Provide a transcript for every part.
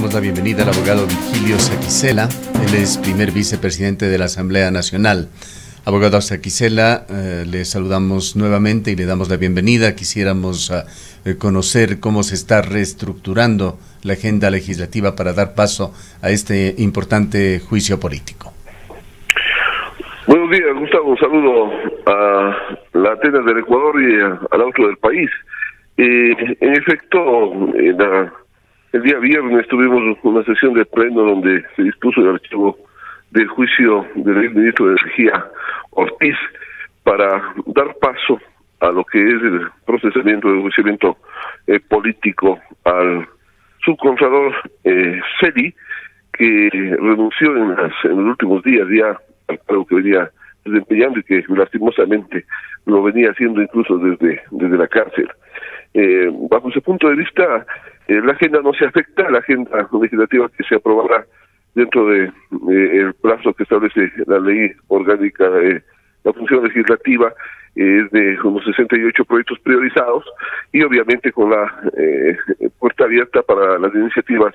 damos la bienvenida al abogado Virgilio Saquicela. Él es primer vicepresidente de la Asamblea Nacional. Abogado Saquicela, le saludamos nuevamente y le damos la bienvenida. Quisiéramos conocer cómo se está reestructurando la agenda legislativa para dar paso a este importante juicio político. Buenos días, Gustavo. Un saludo a la Atenas del Ecuador y al otro del país. En efecto, el día viernes tuvimos una sesión de pleno donde se dispuso el archivo del juicio del ministro de Energía, Ortiz, para dar paso a lo que es el procesamiento del enjuiciamiento político al subcontralor Celi, que renunció en los últimos días ya al cargo que venía desempeñando y que lastimosamente lo venía haciendo incluso desde la cárcel. Bajo ese punto de vista, la agenda no se afecta, la agenda legislativa que se aprobará dentro de el plazo que establece la ley orgánica de la función legislativa es de unos 68 proyectos priorizados y obviamente con la puerta abierta para las iniciativas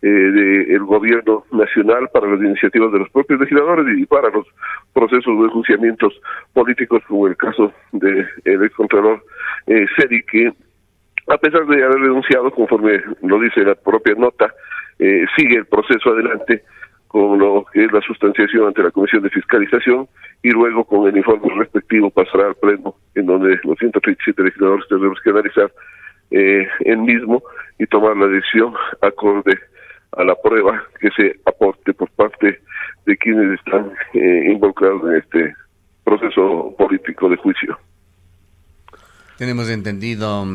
del gobierno nacional, para las iniciativas de los propios legisladores y para los procesos de enjuiciamientos políticos, como el caso del excontralor Celi, que a pesar de haber renunciado, conforme lo dice la propia nota, sigue el proceso adelante con lo que es la sustanciación ante la Comisión de Fiscalización y luego con el informe respectivo pasará al pleno, en donde los 137 legisladores tendremos que analizar el mismo y tomar la decisión acorde a la prueba que se aporte por parte de quienes están involucrados en este proceso político de juicio. Tenemos entendido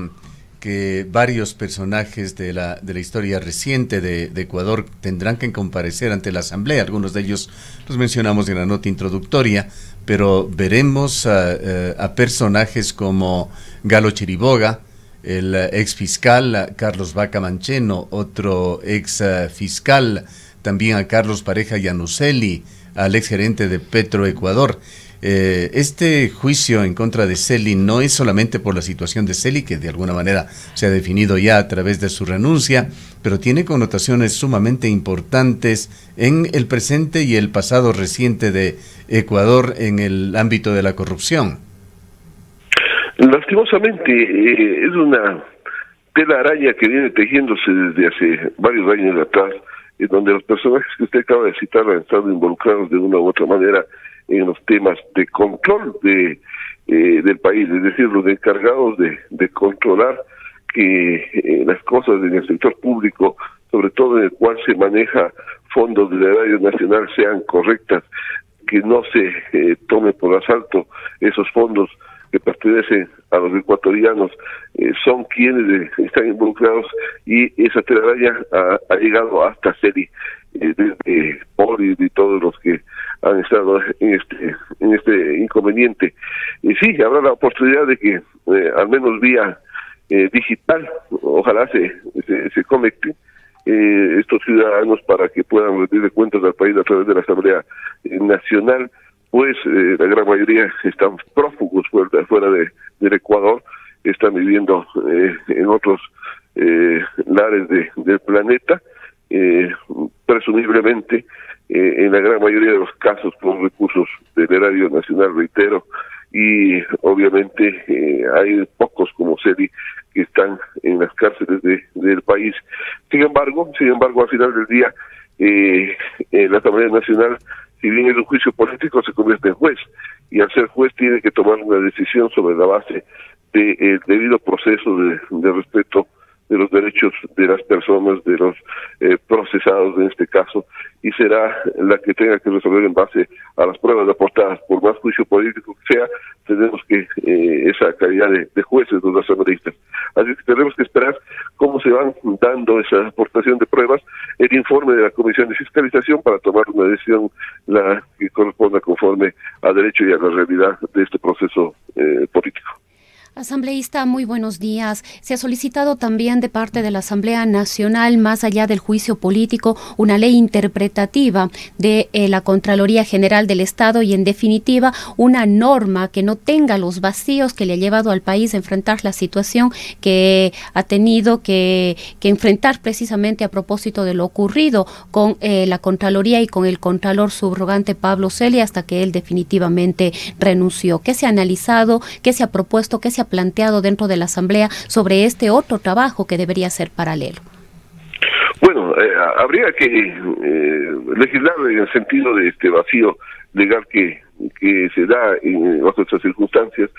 que varios personajes de la historia reciente de Ecuador tendrán que comparecer ante la Asamblea. Algunos de ellos los mencionamos en la nota introductoria, pero veremos a personajes como Galo Chiriboga, el ex fiscal Carlos Vaca Mancheno, otro ex fiscal, también a Carlos Pareja Yanuseli, al ex gerente de Petroecuador. Este juicio en contra de Celi no es solamente por la situación de Celi, que de alguna manera se ha definido ya a través de su renuncia, pero tiene connotaciones sumamente importantes en el presente y el pasado reciente de Ecuador en el ámbito de la corrupción. Lastimosamente, es una tela araña que viene tejiéndose desde hace varios años atrás, en donde los personajes que usted acaba de citar han estado involucrados de una u otra manera en los temas de control del país, es decir, los encargados de controlar que las cosas en el sector público, sobre todo en el cual se maneja fondos del erario nacional, sean correctas, que no se tome por asalto esos fondos que pertenecen a los ecuatorianos, son quienes están involucrados y esa telaraña ha llegado hasta Celi, desde Poli y todos los que han estado en este inconveniente. Y sí, habrá la oportunidad de que, al menos vía digital, ojalá se conecten estos ciudadanos para que puedan rendir cuentas al país a través de la Asamblea Nacional, pues la gran mayoría están prófugos fuera del Ecuador, están viviendo en otros lares del planeta, presumiblemente en la gran mayoría de los casos con recursos del erario nacional, reitero, y obviamente hay pocos como Celi que están en las cárceles del país. Sin embargo, al final del día, la Asamblea Nacional, si bien es un juicio político, se convierte en juez, y al ser juez tiene que tomar una decisión sobre la base del debido proceso de respeto de los derechos de las personas, de los procesados en este caso, y será la que tenga que resolver en base a las pruebas aportadas. Por más juicio político que sea, tenemos que esa calidad de jueces, los asambleístas. Así que tenemos que esperar cómo se van dando esa aportación de pruebas, el informe de la Comisión de Fiscalización para tomar una decisión la que corresponda conforme a derecho y a la realidad de este proceso político. Asambleísta, muy buenos días. Se ha solicitado también de parte de la Asamblea Nacional, más allá del juicio político, una ley interpretativa de la Contraloría General del Estado y, en definitiva, una norma que no tenga los vacíos que le ha llevado al país a enfrentar la situación que ha tenido que enfrentar precisamente a propósito de lo ocurrido con la Contraloría y con el Contralor subrogante Pablo Celia, hasta que él definitivamente renunció. ¿Qué se ha analizado, qué se ha propuesto, qué se ha planteado dentro de la Asamblea sobre este otro trabajo que debería ser paralelo? Bueno, habría que legislar en el sentido de este vacío legal que se da bajo estas circunstancias.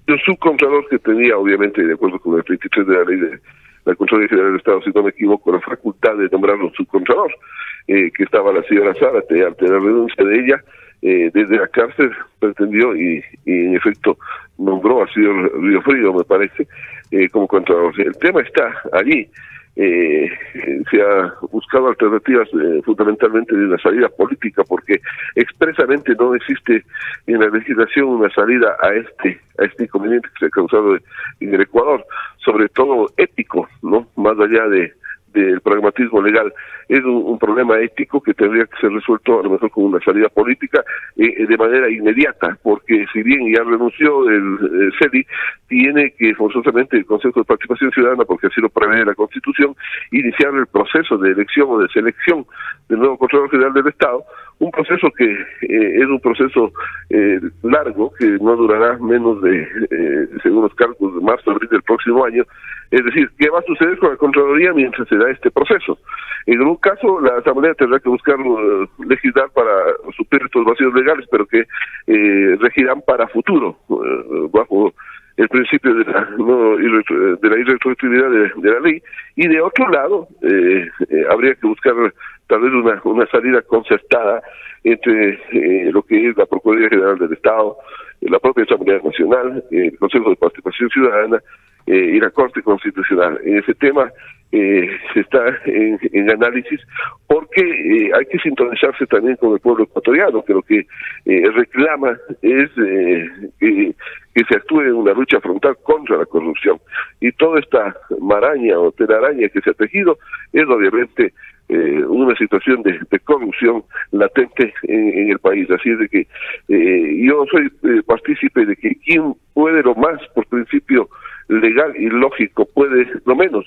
El subcontralor que tenía, obviamente, de acuerdo con el 23 de la ley de la Contraloría General del Estado, si no me equivoco, la facultad de nombrar un subcontralor, que estaba la señora Zárate, ante la renuncia de ella, desde la cárcel pretendió y en efecto nombró al señor Río Frío, me parece, como contralor. El tema está allí. Se ha buscado alternativas fundamentalmente de una salida política, porque expresamente no existe en la legislación una salida a este inconveniente que se ha causado en el Ecuador, sobre todo ético, ¿no? Más allá del pragmatismo legal. Es un problema ético que tendría que ser resuelto a lo mejor con una salida política de manera inmediata, porque si bien ya renunció el CEDI, tiene que forzosamente el Consejo de Participación Ciudadana, porque así lo prevé la Constitución, iniciar el proceso de elección o de selección del nuevo Contralor General del Estado, un proceso que es un proceso largo, que no durará menos de, según los cálculos, de marzo, abril del próximo año. Es decir, ¿qué va a suceder con la Contraloría mientras se da este proceso? En un caso, la Asamblea tendrá que buscar legislar para suplir estos vacíos legales, pero que regirán para futuro, bajo el principio de la irretroactividad de la ley. Y de otro lado, habría que buscar tal vez una salida concertada entre lo que es la Procuraduría General del Estado, la propia Asamblea Nacional, el Consejo de Participación Ciudadana y la Corte Constitucional. En ese tema se está en análisis, porque hay que sintonizarse también con el pueblo ecuatoriano, que lo que reclama es que se actúe en una lucha frontal contra la corrupción. Y toda esta maraña o telaraña que se ha tejido es obviamente una situación de corrupción latente en el país. Así es de que yo soy partícipe de que quien puede lo más por principio legal y lógico puede lo menos.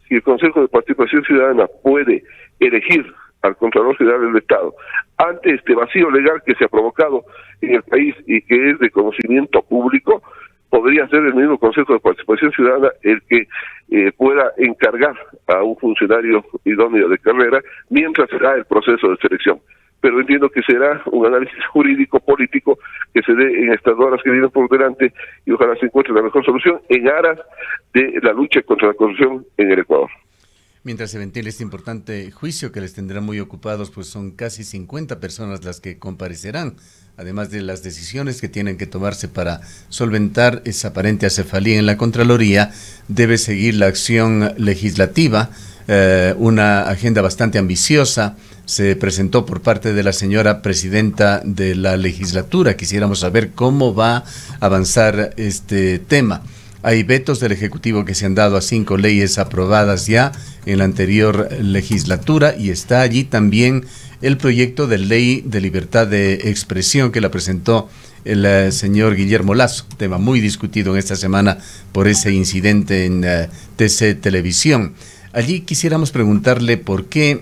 Si el Consejo de Participación Ciudadana puede elegir al Contralor General del Estado ante este vacío legal que se ha provocado en el país y que es de conocimiento público, podría ser el mismo Consejo de Participación Ciudadana el que pueda encargar a un funcionario idóneo de carrera mientras se da el proceso de selección. Pero entiendo que será un análisis jurídico-político que se dé en estas horas que vienen por delante, y ojalá se encuentre la mejor solución en aras de la lucha contra la corrupción en el Ecuador. Mientras se ventila este importante juicio que les tendrá muy ocupados, pues son casi 50 personas las que comparecerán, además de las decisiones que tienen que tomarse para solventar esa aparente acefalía en la Contraloría. Debe seguir la acción legislativa, una agenda bastante ambiciosa. Se presentó por parte de la señora presidenta de la legislatura. Quisiéramos saber cómo va a avanzar este tema. Hay vetos del Ejecutivo que se han dado a 5 leyes aprobadas ya en la anterior legislatura, y está allí también el proyecto de ley de libertad de expresión que la presentó el señor Guillermo Lasso, tema muy discutido en esta semana por ese incidente en TC Televisión. Allí quisiéramos preguntarle por qué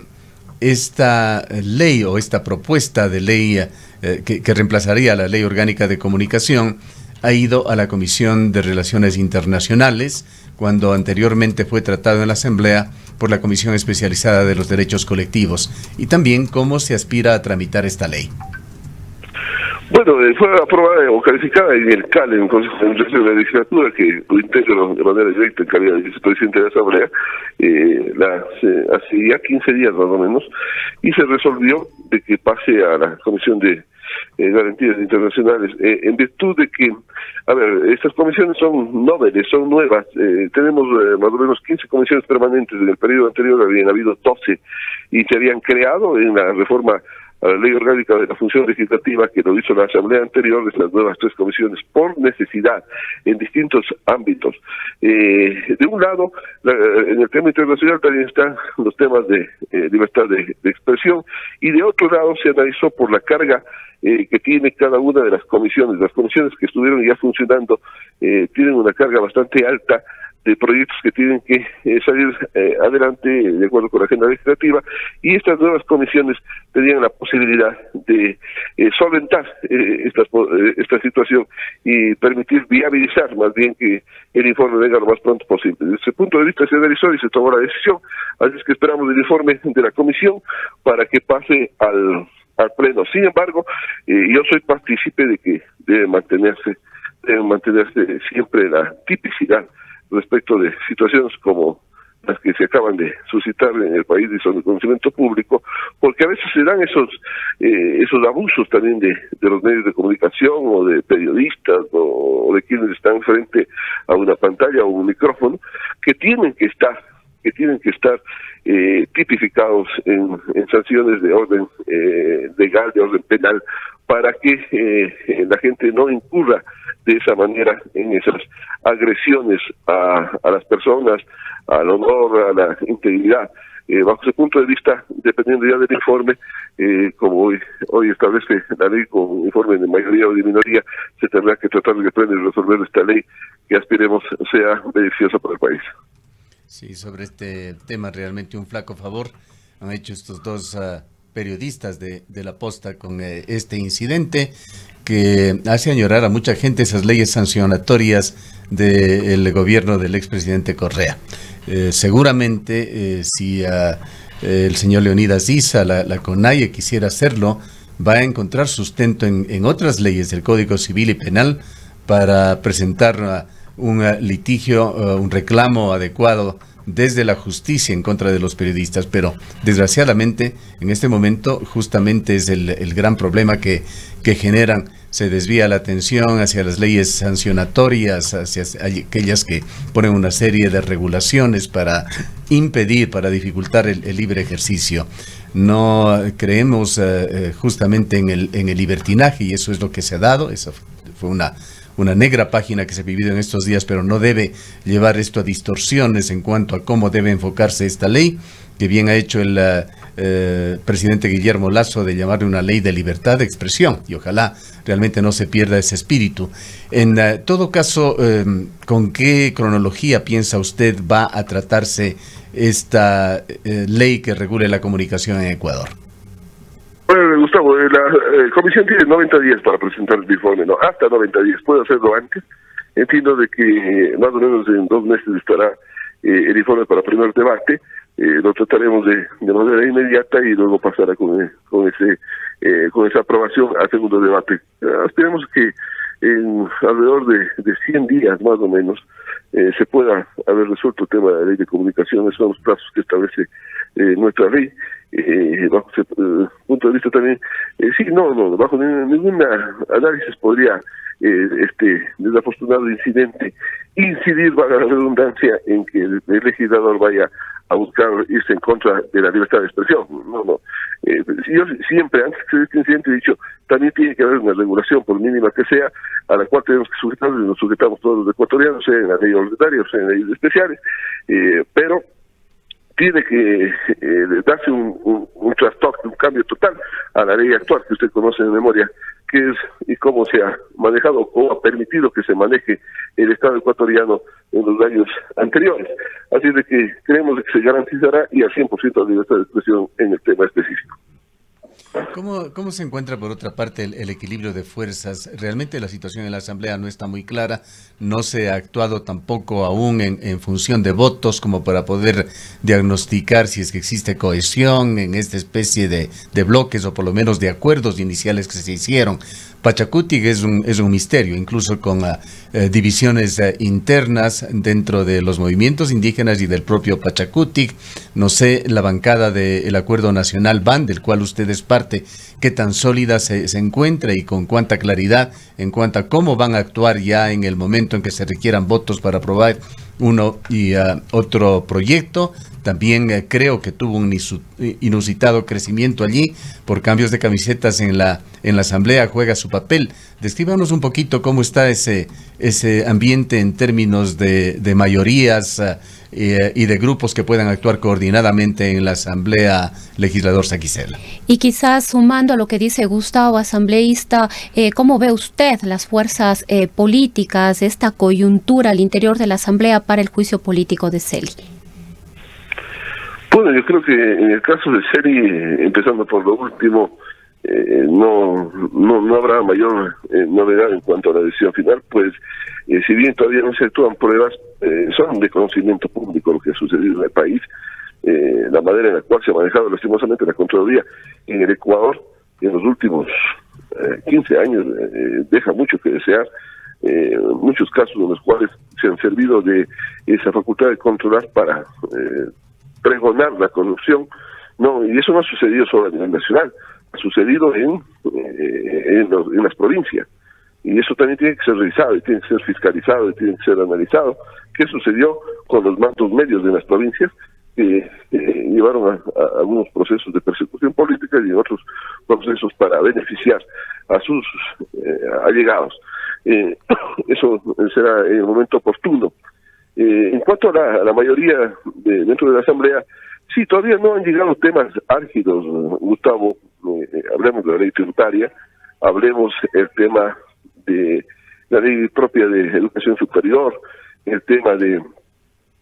esta ley o esta propuesta de ley que reemplazaría la Ley Orgánica de Comunicación ha ido a la Comisión de Relaciones Internacionales, cuando anteriormente fue tratado en la Asamblea por la Comisión Especializada de los Derechos Colectivos, y también cómo se aspira a tramitar esta ley. Bueno, fue aprobada o calificada en el CAL, en el Consejo de la Legislatura, que lo integro de manera directa en calidad de vicepresidente de la Asamblea, hace ya 15 días más o menos, y se resolvió de que pase a la Comisión de Garantías Internacionales, en virtud de que, a ver, estas comisiones son noveles, son nuevas. Tenemos más o menos 15 comisiones permanentes. En el periodo anterior habían habido 12 y se habían creado en la reforma a la ley orgánica de la función legislativa que lo hizo la Asamblea anterior, de las nuevas 3 comisiones, por necesidad, en distintos ámbitos. De un lado, en el tema internacional también están los temas de libertad de expresión, y de otro lado se analizó por la carga que tiene cada una de las comisiones. Las comisiones que estuvieron ya funcionando tienen una carga bastante alta de proyectos que tienen que salir adelante de acuerdo con la agenda legislativa, y estas nuevas comisiones tenían la posibilidad de solventar esta situación y permitir viabilizar más bien que el informe venga lo más pronto posible. Desde ese punto de vista se analizó y se tomó la decisión, así es que esperamos el informe de la comisión para que pase al pleno. Sin embargo, yo soy partícipe de que debe mantenerse siempre la tipicidad respecto de situaciones como las que se acaban de suscitar en el país y son de conocimiento público, porque a veces se dan esos abusos también de los medios de comunicación o de periodistas o de quienes están frente a una pantalla o un micrófono, que tienen que estar tipificados en sanciones de orden legal, de orden penal, para que la gente no incurra de esa manera en esas agresiones a las personas, al honor, a la integridad. Bajo ese punto de vista, dependiendo ya del informe, como hoy establece la ley con informe de mayoría o de minoría, se tendrá que tratar de resolver esta ley que aspiremos sea beneficiosa para el país. Sí, sobre este tema realmente un flaco favor han hecho estos dos periodistas de La Posta con este incidente que hace añorar a mucha gente esas leyes sancionatorias del gobierno del expresidente Correa. Seguramente si el señor Leonidas Issa, la CONAIE, quisiera hacerlo, va a encontrar sustento en otras leyes del Código Civil y Penal para presentar un litigio, un reclamo adecuado desde la justicia en contra de los periodistas, pero desgraciadamente en este momento justamente es el gran problema que generan. Se desvía la atención hacia las leyes sancionatorias, hacia aquellas que ponen una serie de regulaciones para impedir, para dificultar el libre ejercicio. No creemos justamente en el libertinaje, y eso es lo que se ha dado. Eso fue una negra página que se ha vivido en estos días, pero no debe llevar esto a distorsiones en cuanto a cómo debe enfocarse esta ley, que bien ha hecho el presidente Guillermo Lasso de llamarle una ley de libertad de expresión, y ojalá realmente no se pierda ese espíritu. En todo caso, ¿con qué cronología piensa usted va a tratarse esta ley que regule la comunicación en Ecuador? Bueno, Gustavo, la comisión tiene 90 días para presentar el informe, ¿no? Hasta 90 días, puede hacerlo antes. Entiendo de que más o menos en 2 meses estará el informe para primer debate. Lo trataremos de manera inmediata y luego pasará con esa aprobación al segundo debate. Esperemos que en alrededor de 100 días más o menos se pueda haber resuelto el tema de la ley de comunicación. Esos son los plazos que establece nuestra ley. Bajo ese punto de vista también, bajo ningún análisis podría desafortunado incidente incidir, valga la redundancia, en que el legislador vaya a buscar irse en contra de la libertad de expresión. Yo siempre, antes de este incidente, he dicho, también tiene que haber una regulación, por mínima que sea, a la cual tenemos que sujetarnos, y nos sujetamos todos los ecuatorianos, sea en la ley ordinaria o sea en leyes especiales, pero tiene que darse un trastoque, un cambio total a la ley actual que usted conoce de memoria, que es y cómo se ha manejado o ha permitido que se maneje el Estado ecuatoriano en los años anteriores. Así de que creemos que se garantizará y al 100% la libertad de expresión en el tema específico. ¿Cómo se encuentra, por otra parte, el equilibrio de fuerzas? Realmente la situación en la Asamblea no está muy clara, no se ha actuado tampoco aún en función de votos como para poder diagnosticar si es que existe cohesión en esta especie de bloques o por lo menos de acuerdos iniciales que se hicieron. Pachacutic es un misterio, incluso con divisiones internas dentro de los movimientos indígenas y del propio Pachacutic. No sé, la bancada del Acuerdo Nacional BAN, del cual usted es parte, qué tan sólida se encuentra y con cuánta claridad en cuanto a cómo van a actuar ya en el momento en que se requieran votos para aprobar uno y otro proyecto. También creo que tuvo un inusitado crecimiento allí por cambios de camisetas en la asamblea, juega su papel. Descríbanos un poquito cómo está ese ambiente en términos de mayorías y de grupos que puedan actuar coordinadamente en la asamblea legislador Saquicela. Y quizás sumando a lo que dice Gustavo, asambleísta, ¿cómo ve usted las fuerzas políticas, esta coyuntura al interior de la asamblea para el juicio político de Celi? Bueno, yo creo que en el caso de Celi, empezando por lo último, no habrá mayor novedad en cuanto a la decisión final, pues si bien todavía no se actúan pruebas, son de conocimiento público lo que ha sucedido en el país, la manera en la cual se ha manejado lastimosamente la Contraloría en el Ecuador en los últimos 15 años deja mucho que desear. Muchos casos en los cuales se han servido de esa facultad de controlar para pregonar la corrupción, no, y eso no ha sucedido solo a nivel nacional, ha sucedido en las provincias, y eso también tiene que ser revisado, y tiene que ser fiscalizado, y tiene que ser analizado. ¿Qué sucedió con los mandos medios de las provincias que llevaron a algunos procesos de persecución política y otros procesos para beneficiar a sus allegados? Eso será en el momento oportuno. En cuanto a la mayoría dentro de la Asamblea, sí, todavía no han llegado temas álgidos, Gustavo. Hablemos de la ley tributaria, hablemos el tema de la ley propia de educación superior, el tema de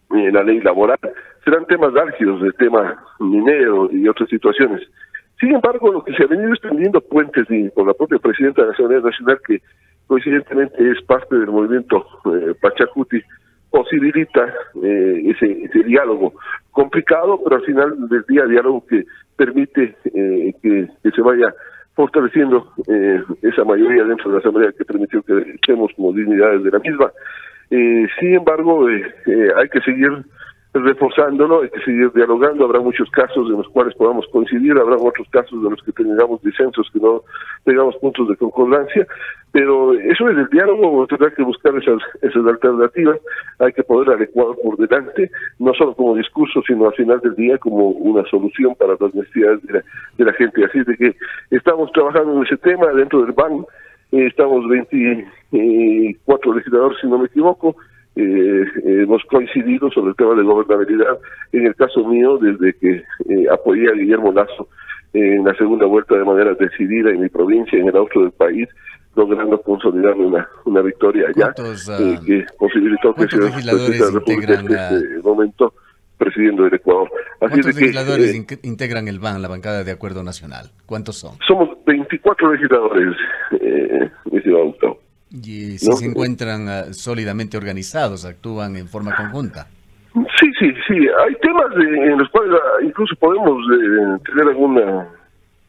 la ley laboral. Serán temas álgidos, el tema minero y otras situaciones. Sin embargo, lo que se ha venido extendiendo puentes y por la propia presidenta de la Asamblea Nacional, que coincidentemente es parte del movimiento Pachacuti, posibilita ese diálogo complicado, pero al final del día diálogo que permite que se vaya fortaleciendo esa mayoría dentro de la Asamblea, que permitió que estemos como dignidades de la misma. Sin embargo, hay que seguir reforzándolo, hay que seguir dialogando. Habrá muchos casos en los cuales podamos coincidir, habrá otros casos de los que tengamos disensos, que no tengamos puntos de concordancia, pero eso es el diálogo. Tendrá que buscar esas alternativas. Hay que poner al Ecuador por delante, no solo como discurso, sino al final del día como una solución para las necesidades de la gente. Así de que estamos trabajando en ese tema dentro del BAN. Estamos 24 legisladores, si no me equivoco. Hemos coincidido sobre el tema de gobernabilidad. En el caso mío, desde que apoyé a Guillermo Lasso en la segunda vuelta de manera decidida en mi provincia, en el austro del país, logrando consolidar una victoria allá, que posibilitó que se legisladores integran en este momento presidiendo el Ecuador. Así ¿Cuántos de que, legisladores integran el BAN, la bancada de Acuerdo Nacional? ¿Cuántos son? Somos 24 legisladores, mi ciudad Gustavo. Y si se encuentran sólidamente organizados, actúan en forma conjunta. Sí. Hay temas en los cuales incluso podemos tener alguna,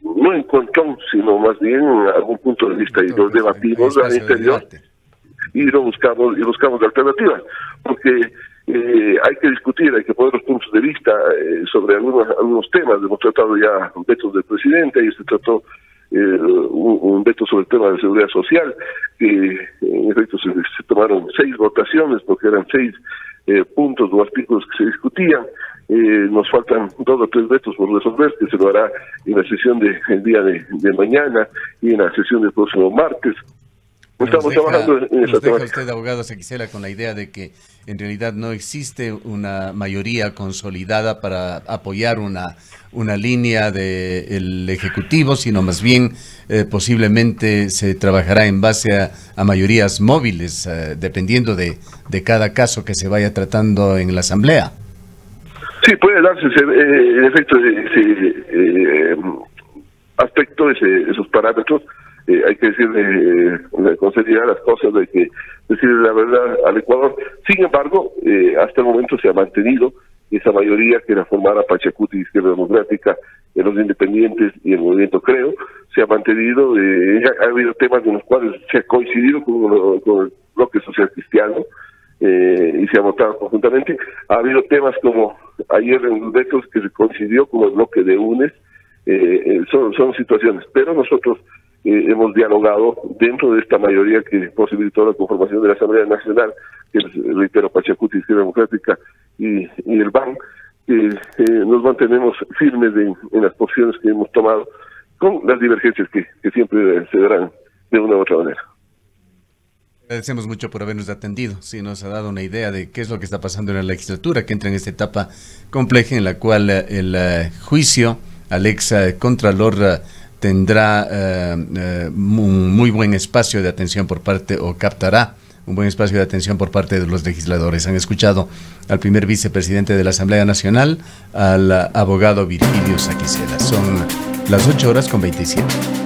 no encontrón, sino más bien algún punto de vista, y los debatimos al interior y buscamos alternativas, porque hay que discutir, hay que poner los puntos de vista sobre algunos temas. Hemos tratado ya vetos del presidente y se trató un veto sobre el tema de seguridad social, que en efecto se tomaron 6 votaciones porque eran 6 puntos o artículos que se discutían. Nos faltan 2 o 3 vetos por resolver, que se lo hará en la sesión del día de mañana y en la sesión del próximo martes. Estamos trabajando en esa temática. Usted, abogado Saquicela, con la idea de que en realidad no existe una mayoría consolidada para apoyar una línea del Ejecutivo, sino más bien posiblemente se trabajará en base a mayorías móviles, dependiendo de cada caso que se vaya tratando en la Asamblea. Sí, puede darse en efecto ese aspecto, esos parámetros. Hay que decirle con seriedad las cosas, hay que decirle la verdad al Ecuador. Sin embargo, hasta el momento se ha mantenido esa mayoría que era formada Pachacuti, Izquierda Democrática, los independientes y el movimiento Creo. Se ha mantenido, ha habido temas en los cuales se ha coincidido con el bloque social cristiano y se ha votado conjuntamente. Ha habido temas como ayer en los vetos que se coincidió con el bloque de UNES. Son situaciones, pero nosotros hemos dialogado dentro de esta mayoría que posibilitó la conformación de la Asamblea Nacional reitero, Pachacuti, Izquierda Democrática y el BAN, que nos mantenemos firmes en las posiciones que hemos tomado, con las divergencias que siempre se darán de una u otra manera. Agradecemos mucho por habernos atendido. Sí, nos ha dado una idea de qué es lo que está pasando en la legislatura, que entra en esta etapa compleja en la cual el juicio al ex contralor tendrá un muy buen espacio de atención por parte, o captará un buen espacio de atención por parte de los legisladores. Han escuchado al primer vicepresidente de la Asamblea Nacional, al abogado Virgilio Saquicela. Son las 8:27.